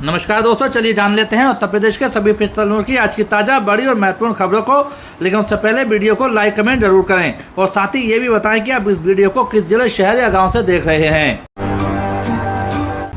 नमस्कार दोस्तों, चलिए जान लेते हैं उत्तर प्रदेश के सभी पिछले की आज की ताजा बड़ी और महत्वपूर्ण खबरों को। लेकिन उससे पहले वीडियो को लाइक कमेंट जरूर करें और साथ ही ये भी बताएं कि आप इस वीडियो को किस जिले, शहर या गांव से देख रहे हैं।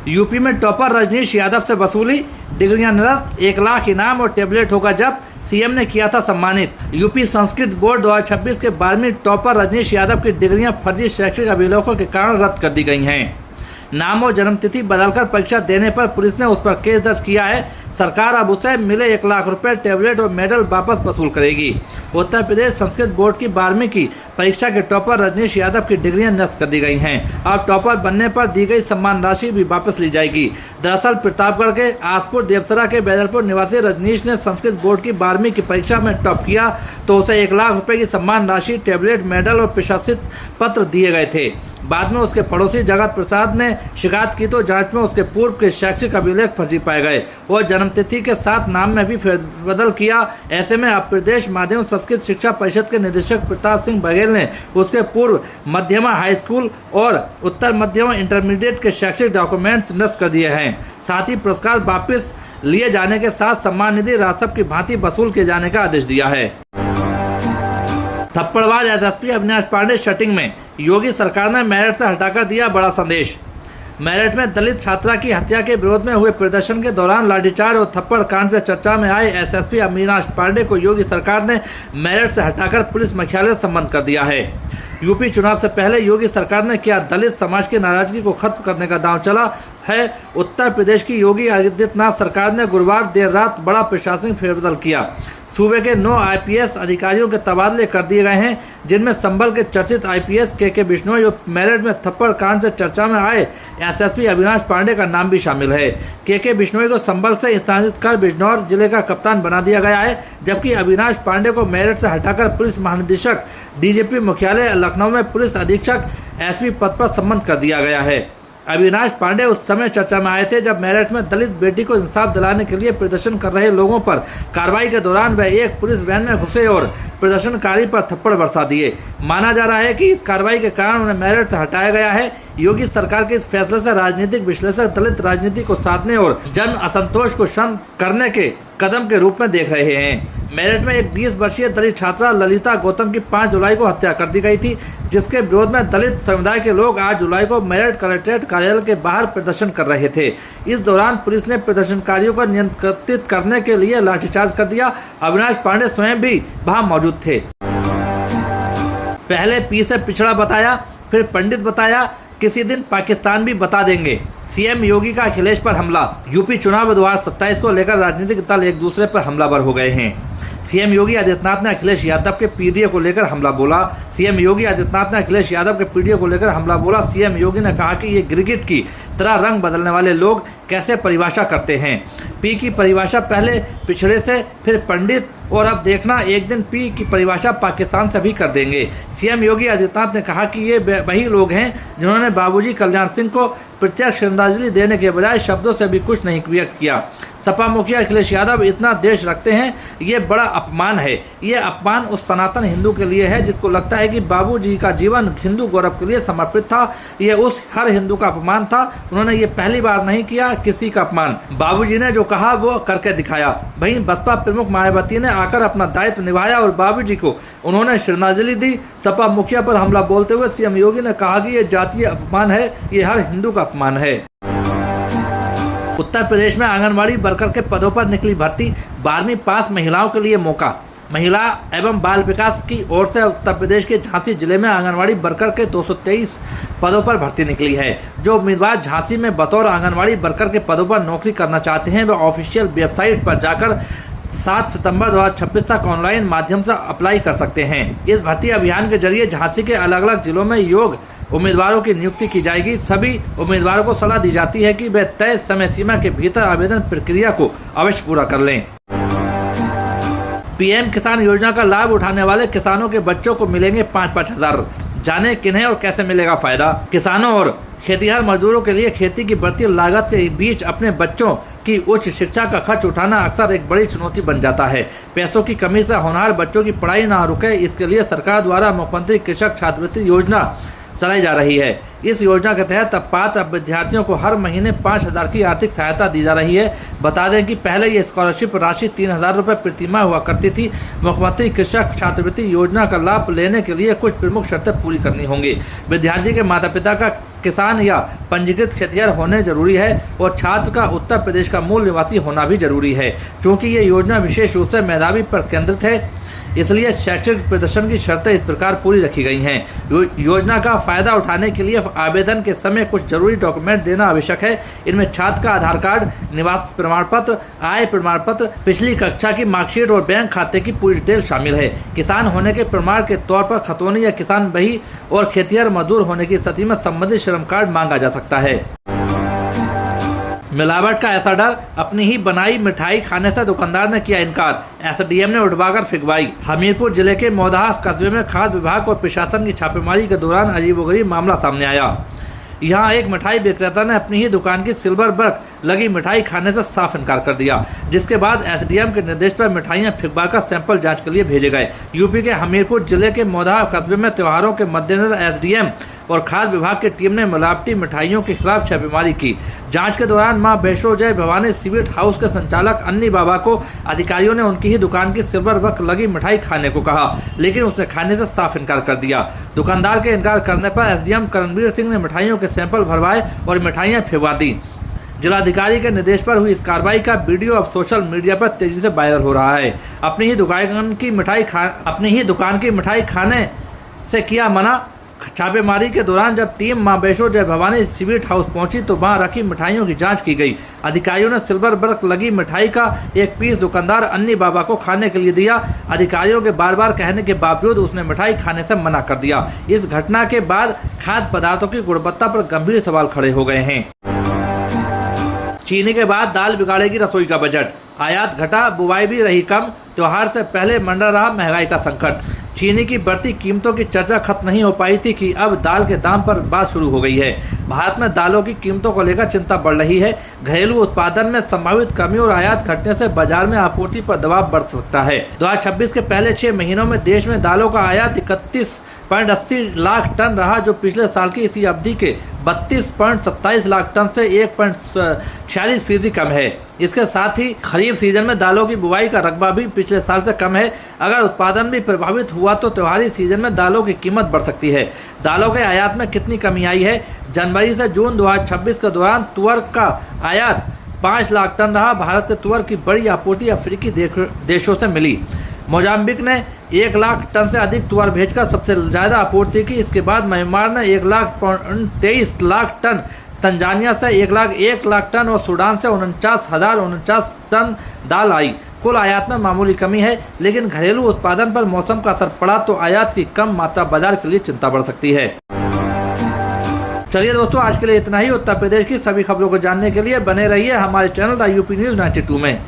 यूपी में टॉपर रजनीश यादव से वसूली, डिग्रियां निरस्त, 1 लाख इनाम और टेबलेट होगा जब्त, सीएम ने किया था सम्मानित। यूपी संस्कृत बोर्ड 2026 के 12वीं टॉपर रजनीश यादव की डिग्रियां फर्जी शैक्षिक अभिलेखों के कारण रद्द कर दी गई हैं। नाम और जन्मतिथि बदलकर परीक्षा देने पर पुलिस ने उस पर केस दर्ज किया है। सरकार अब उसे मिले 1 लाख रुपए, टेबलेट और मेडल वापस वसूल करेगी। उत्तर प्रदेश संस्कृत बोर्ड की 12वीं की परीक्षा के टॉपर रजनीश यादव की डिग्रियां निरस्त कर दी गई हैं। अब टॉपर बनने पर दी गई सम्मान राशि भी वापस ली जाएगी। दरअसल प्रतापगढ़ के आसपुर देवसरा के बैदलपुर निवासी रजनीश ने संस्कृत बोर्ड की 12वीं की परीक्षा में टॉप किया तो उसे 1 लाख रुपए की सम्मान राशि, टेबलेट, मेडल और प्रशस्ति पत्र दिए गए थे। बाद में उसके पड़ोसी जगत प्रसाद ने शिकायत की तो जांच में उसके पूर्व के शैक्षिक अभिलेख फर्जी पाए गए और जन्मतिथि के साथ नाम में भी फेरबदल किया। ऐसे में अब प्रदेश माध्यमिक संस्कृत शिक्षा परिषद के निदेशक प्रताप सिंह बघेल ने उसके पूर्व मध्यमा हाई स्कूल और उत्तर मध्यमा इंटरमीडिएट के शैक्षिक डॉक्यूमेंट नष्ट कर दिए हैं। साथ ही पुरस्कार वापस लिए जाने के साथ सम्मान निधि राशि की भांति वसूल किए जाने का आदेश दिया है। थप्पड़बाज एसएसपी अविनाश पांडे शूटिंग में, योगी सरकार ने मेरठ से हटाकर दिया बड़ा संदेश। मेरठ में दलित छात्रा की हत्या के विरोध में हुए प्रदर्शन के दौरान लाठीचार्ज और थप्पड़ कांड से चर्चा में आए एसएसपी अविनाश पांडे को योगी सरकार ने मेरठ से हटाकर पुलिस मुख्यालय से संबंध कर दिया है। यूपी चुनाव से पहले योगी सरकार ने किया दलित समाज की नाराजगी को खत्म करने का दांव चला है। उत्तर प्रदेश की योगी आदित्यनाथ सरकार ने गुरुवार देर रात बड़ा प्रशासनिक फेरबदल किया। सूबे के 9 आईपीएस अधिकारियों के तबादले कर दिए गए हैं, जिनमें संभल के चर्चित आईपीएस के बिश्नोई और मेरठ में थप्पड़ कांड से चर्चा में आए एसएसपी अविनाश पांडे का नाम भी शामिल है। के बिश्नोई को संभल से स्थानांतरित कर बिजनौर जिले का कप्तान बना दिया गया है, जबकि अविनाश पांडे को मेरठ से हटाकर पुलिस महानिदेशक डीजीपी मुख्यालय लखनऊ में पुलिस अधीक्षक एसपी पद पर सम्मत कर दिया गया है। अविनाश पांडे उस समय चर्चा में आए थे जब मेरठ में दलित बेटी को इंसाफ दिलाने के लिए प्रदर्शन कर रहे लोगों पर कार्रवाई के दौरान वह एक पुलिस वैन में घुसे और प्रदर्शनकारी पर थप्पड़ बरसा दिए। माना जा रहा है कि इस कार्रवाई के कारण उन्हें मेरठ से हटाया गया है। योगी सरकार के इस फैसले से राजनीतिक विश्लेषक दलित राजनीति को साधने और जन असंतोष को शांत करने के कदम के रूप में देख रहे हैं। मेरठ में एक 20 वर्षीय दलित छात्रा ललिता गौतम की 5 जुलाई को हत्या कर दी गई थी, जिसके विरोध में दलित समुदाय के लोग 8 जुलाई को मेरठ कलेक्ट्रेट कार्यालय के बाहर प्रदर्शन कर रहे थे। इस दौरान पुलिस ने प्रदर्शनकारियों को नियंत्रित करने के लिए लाठीचार्ज कर दिया। अविनाश पांडे स्वयं भी वहां मौजूद थे। पहले पी से पिछड़ा बताया, फिर पंडित बताया, किसी दिन पाकिस्तान भी बता देंगे। सीएम योगी का अखिलेश पर हमला। यूपी चुनाव 2027 को लेकर राजनीतिक दल एक दूसरे पर हमलावर हो गए हैं। सीएम योगी आदित्यनाथ ने अखिलेश यादव के पीडीए को लेकर हमला बोला। सीएम योगी आदित्यनाथ ने अखिलेश यादव के पीडीए को लेकर हमला बोला। सीएम योगी ने कहा कि ये गिरगिट की तरह रंग बदलने वाले लोग कैसे परिभाषा करते हैं। पी की परिभाषा पहले पिछड़े से, फिर पंडित, और अब देखना एक दिन पी की परिभाषा पाकिस्तान से भी कर देंगे। सीएम योगी आदित्यनाथ ने कहा कि ये वही लोग हैं जिन्होंने बाबूजी कल्याण सिंह को प्रत्यक्ष श्रद्धांजलि देने के बजाय शब्दों से भी कुछ नहीं व्यक्त किया। सपा मुखिया अखिलेश यादव इतना देश रखते हैं, ये बड़ा अपमान है। ये अपमान उस सनातन हिंदू के लिए है जिसको लगता है कि बाबूजी का जीवन हिंदू गौरव के लिए समर्पित था। ये उस हर हिंदू का अपमान था। उन्होंने ये पहली बार नहीं किया किसी का अपमान। बाबूजी ने जो कहा वो करके दिखाया। वहीं बसपा प्रमुख मायावती ने आकर अपना दायित्व निभाया और बाबूजी को उन्होंने श्रद्धांजलि दी। सपा मुखिया पर हमला बोलते हुए सीएम योगी ने कहा कि ये जातीय अपमान है, ये हर हिंदू का अपमान है। उत्तर प्रदेश में आंगनवाड़ी वर्कर के पदों पर निकली भर्ती। 12वीं पास महिलाओं के लिए मौका। महिला एवं बाल विकास की ओर से उत्तर प्रदेश के झांसी जिले में आंगनवाड़ी वर्कर के 223 पदों पर भर्ती निकली है। जो उम्मीदवार झांसी में बतौर आंगनवाड़ी वर्कर के पदों पर नौकरी करना चाहते हैं वे ऑफिशियल वेबसाइट पर जाकर 7 सितंबर 2026 तक ऑनलाइन माध्यम से अप्लाई कर सकते हैं। इस भर्ती अभियान के जरिए झांसी के अलग अलग जिलों में योग्य उम्मीदवारों की नियुक्ति की जाएगी। सभी उम्मीदवारों को सलाह दी जाती है कि वे तय समय सीमा के भीतर आवेदन प्रक्रिया को अवश्य पूरा कर लें। पीएम किसान योजना का लाभ उठाने वाले किसानों के बच्चों को मिलेंगे 5-5 हजार। जाने किन्हें और कैसे मिलेगा फायदा। किसानों और खेतीहर मजदूरों के लिए खेती की बढ़ती लागत के बीच अपने बच्चों की उच्च शिक्षा का खर्च उठाना अक्सर एक बड़ी चुनौती बन जाता है। पैसों की कमी से होनहार बच्चों की पढ़ाई न रुके, इसके लिए सरकार द्वारा मुख्यमंत्री कृषक छात्रवृत्ति योजना चलाई जा रही है। इस योजना के तहत अब पात्र विद्यार्थियों को हर महीने 5,000 की आर्थिक सहायता दी जा रही है। बता दें कि पहले ये स्कॉलरशिप राशि 3,000 रुपये प्रतिमाह हुआ करती थी। मुख्यमंत्री कृषक छात्रवृत्ति योजना का लाभ लेने के लिए कुछ प्रमुख शर्तें पूरी करनी होंगी। विद्यार्थी के माता पिता का किसान या पंजीकृत खेतिहर होने जरूरी है और छात्र का उत्तर प्रदेश का मूल निवासी होना भी जरूरी है। चूँकि ये योजना विशेष रूप से मेधावी पर केंद्रित है, इसलिए शैक्षणिक प्रदर्शन की शर्तें इस प्रकार पूरी रखी गई हैं। योजना का फायदा उठाने के लिए आवेदन के समय कुछ जरूरी डॉक्यूमेंट देना आवश्यक है। इनमें छात्र का आधार कार्ड, निवास प्रमाण पत्र, आय प्रमाण पत्र, पिछली कक्षा की मार्कशीट और बैंक खाते की पूरी डिटेल शामिल है। किसान होने के प्रमाण के तौर पर खतौनी या किसान बही और खेतिहर मजदूर होने की स्थिति में संबंधित श्रम कार्ड मांगा जा सकता है। मिलावट का ऐसा डर, अपनी ही बनाई मिठाई खाने से दुकानदार ने किया इनकार, एसडीएम ने उठवाकर फिकवाई। हमीरपुर जिले के मोदास कस्बे में खाद्य विभाग और प्रशासन की छापेमारी के दौरान अजीबोगरीब मामला सामने आया। यहाँ एक मिठाई विक्रेता ने अपनी ही दुकान की सिल्वर बर्क लगी मिठाई खाने से साफ इनकार कर दिया, जिसके बाद एसडीएम के निर्देश पर मिठाइयां फिकवाकर सैंपल जांच के लिए भेजे गए। यूपी के हमीरपुर जिले के मोदा कस्बे में त्योहारों के मद्देनजर एसडीएम और खाद्य विभाग की टीम ने मिलावटी मिठाइयों के खिलाफ छापेमारी की। जांच के दौरान मां वैष्णो जय भवानी स्वीट हाउस के संचालक अन्नी बाबा को अधिकारियों ने उनकी ही दुकान की सिल्वर बर्क लगी मिठाई खाने को कहा, लेकिन उसने खाने से साफ इनकार कर दिया। दुकानदार के इनकार करने पर एसडीएम करणवीर सिंह ने मिठाइयों के सैंपल भरवाए और मिठाइयां फिकवा दी। जिलाधिकारी के निर्देश पर हुई इस कार्रवाई का वीडियो अब सोशल मीडिया पर तेजी से वायरल हो रहा है। अपनी ही दुकान की मिठाई खाने से किया मना। छापेमारी के दौरान जब टीम मां वैष्णो जय भवानी स्वीट हाउस पहुंची तो वहां रखी मिठाइयों की जांच की गई। अधिकारियों ने सिल्वर बर्क लगी मिठाई का एक पीस दुकानदार अन्नी बाबा को खाने के लिए दिया। अधिकारियों के बार बार कहने के बावजूद उसने मिठाई खाने से मना कर दिया। इस घटना के बाद खाद्य पदार्थों की गुणवत्ता पर गंभीर सवाल खड़े हो गए हैं। चीनी के बाद दाल बिगाड़ेगी रसोई का बजट, आयात घटा, बुवाई भी रही कम, त्योहार से पहले मंडरा रहा महंगाई का संकट। चीनी की बढ़ती कीमतों की चर्चा खत्म नहीं हो पाई थी कि अब दाल के दाम पर बात शुरू हो गई है। भारत में दालों की कीमतों को लेकर चिंता बढ़ रही है। घरेलू उत्पादन में संभावित कमी और आयात घटने से बाजार में आपूर्ति पर दबाव बढ़ सकता है। 2026 के पहले 6 महीनों में देश में दालों का आयात 31.80 लाख टन रहा, जो पिछले साल की इसी अवधि के 32.27 लाख टन से 1.46% कम है। इसके साथ ही खरीफ सीजन में दालों की बुवाई का रकबा भी पिछले साल से कम है। अगर उत्पादन भी प्रभावित हुआ तो त्योहारी सीजन में दालों की कीमत बढ़ सकती है। दालों के आयात में कितनी कमी आई है? जनवरी से जून 2026 के दौरान तुअर का आयात 5 लाख टन रहा। भारत के तुअर की बड़ी आपूर्ति अफ्रीकी देशों से मिली। मोजाम्बिक ने 1 लाख टन से अधिक तुअर भेजकर सबसे ज्यादा आपूर्ति की। इसके बाद म्यांमार ने 1,23 लाख टन, तंजानिया से 1 लाख टन और सूडान से 49,049 टन दाल आई। कुल आयात में मामूली कमी है, लेकिन घरेलू उत्पादन पर मौसम का असर पड़ा तो आयात की कम मात्रा बाजार के लिए चिंता बढ़ सकती है। चलिए दोस्तों, आज के लिए इतना ही। उत्तर प्रदेश की सभी खबरों को जानने के लिए बने रहिए हमारे चैनल द यूपी न्यूज 92 में।